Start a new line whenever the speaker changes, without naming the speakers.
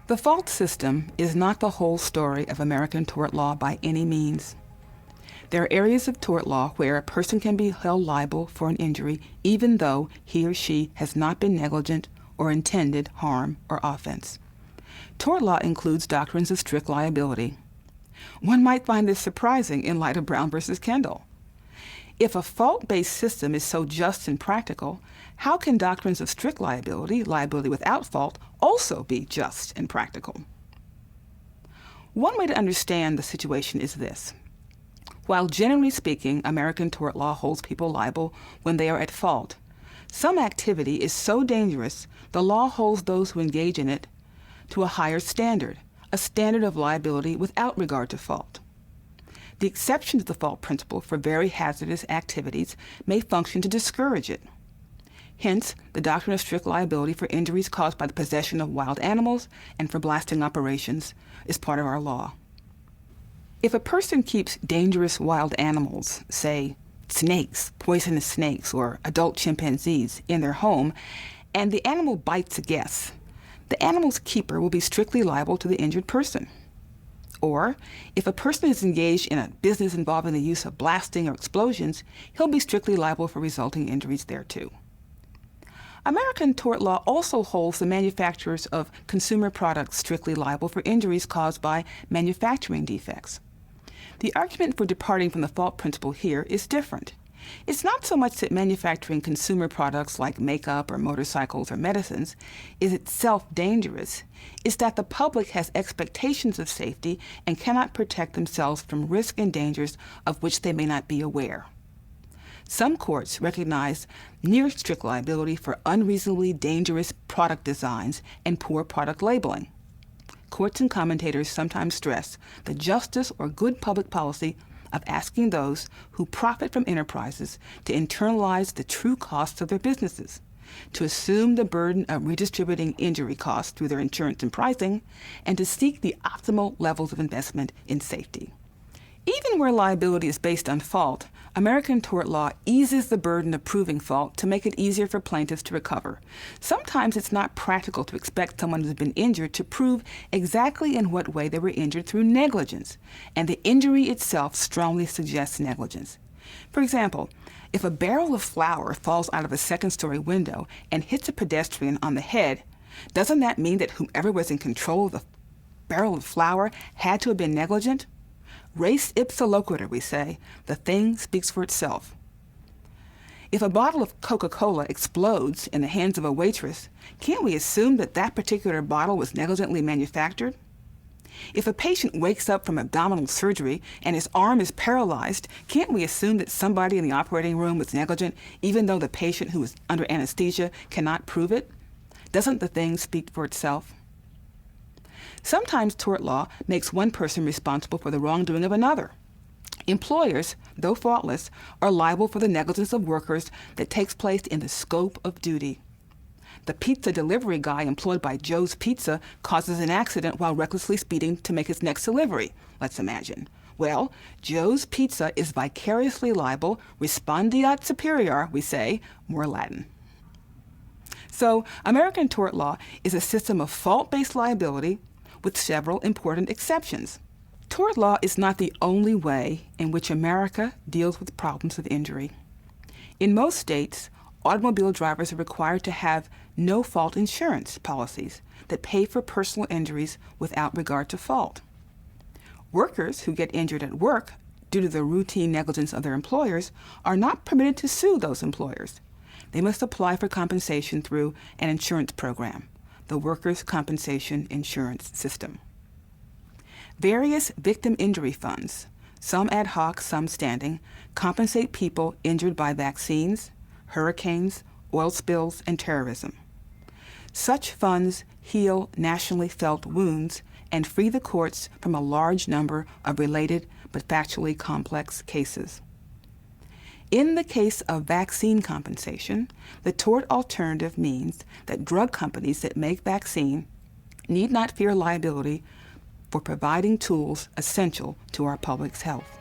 The fault system is not the whole story of American tort law by any means. There are areas of tort law where a person can be held liable for an injury even though he or she has not been negligent or intended harm or offense. Tort law includes doctrines of strict liability. One might find this surprising in light of Brown versus Kendall. If a fault-based system is so just and practical, how can doctrines of strict liability, liability without fault, also be just and practical? One way to understand the situation is this. While generally speaking, American tort law holds people liable when they are at fault, some activity is so dangerous the law holds those who engage in it to a higher standard, a standard of liability without regard to fault. The exception to the fault principle for very hazardous activities may function to discourage it. Hence, the doctrine of strict liability for injuries caused by the possession of wild animals and for blasting operations is part of our law. If a person keeps dangerous wild animals, say snakes, poisonous snakes, or adult chimpanzees in their home, and the animal bites a guest, the animal's keeper will be strictly liable to the injured person. Or, if a person is engaged in a business involving the use of blasting or explosions, he'll be strictly liable for resulting injuries thereto. American tort law also holds the manufacturers of consumer products strictly liable for injuries caused by manufacturing defects. The argument for departing from the fault principle here is different. It's not so much that manufacturing consumer products like makeup or motorcycles or medicines is itself dangerous. It's that the public has expectations of safety and cannot protect themselves from risk and dangers of which they may not be aware. Some courts recognize near strict liability for unreasonably dangerous product designs and poor product labeling. Courts and commentators sometimes stress the justice or good public policy of asking those who profit from enterprises to internalize the true costs of their businesses, to assume the burden of redistributing injury costs through their insurance and pricing, and to seek the optimal levels of investment in safety. Even where liability is based on fault, American tort law eases the burden of proving fault to make it easier for plaintiffs to recover. Sometimes it's not practical to expect someone who's been injured to prove exactly in what way they were injured through negligence, and the injury itself strongly suggests negligence. For example, if a barrel of flour falls out of a second-story window and hits a pedestrian on the head, doesn't that mean that whomever was in control of the barrel of flour had to have been negligent? Res ipsa loquitur, we say. The thing speaks for itself. If a bottle of Coca-Cola explodes in the hands of a waitress, can't we assume that that particular bottle was negligently manufactured? If a patient wakes up from abdominal surgery and his arm is paralyzed, can't we assume that somebody in the operating room was negligent, even though the patient who is under anesthesia cannot prove it? Doesn't the thing speak for itself? Sometimes tort law makes one person responsible for the wrongdoing of another. Employers, though faultless, are liable for the negligence of workers that takes place in the scope of duty. The pizza delivery guy employed by Joe's Pizza causes an accident while recklessly speeding to make his next delivery, let's imagine. Well, Joe's Pizza is vicariously liable, respondeat superior, we say, more Latin. So, American tort law is a system of fault-based liability with several important exceptions. Tort law is not the only way in which America deals with problems of injury. In most states, automobile drivers are required to have no-fault insurance policies that pay for personal injuries without regard to fault. Workers who get injured at work due to the routine negligence of their employers are not permitted to sue those employers. They must apply for compensation through an insurance program, the Workers' Compensation Insurance System. Various victim injury funds, some ad hoc, some standing, compensate people injured by vaccines, hurricanes, oil spills, and terrorism. Such funds heal nationally felt wounds and free the courts from a large number of related but factually complex cases. In the case of vaccine compensation, the tort alternative means that drug companies that make vaccine need not fear liability for providing tools essential to our public's health.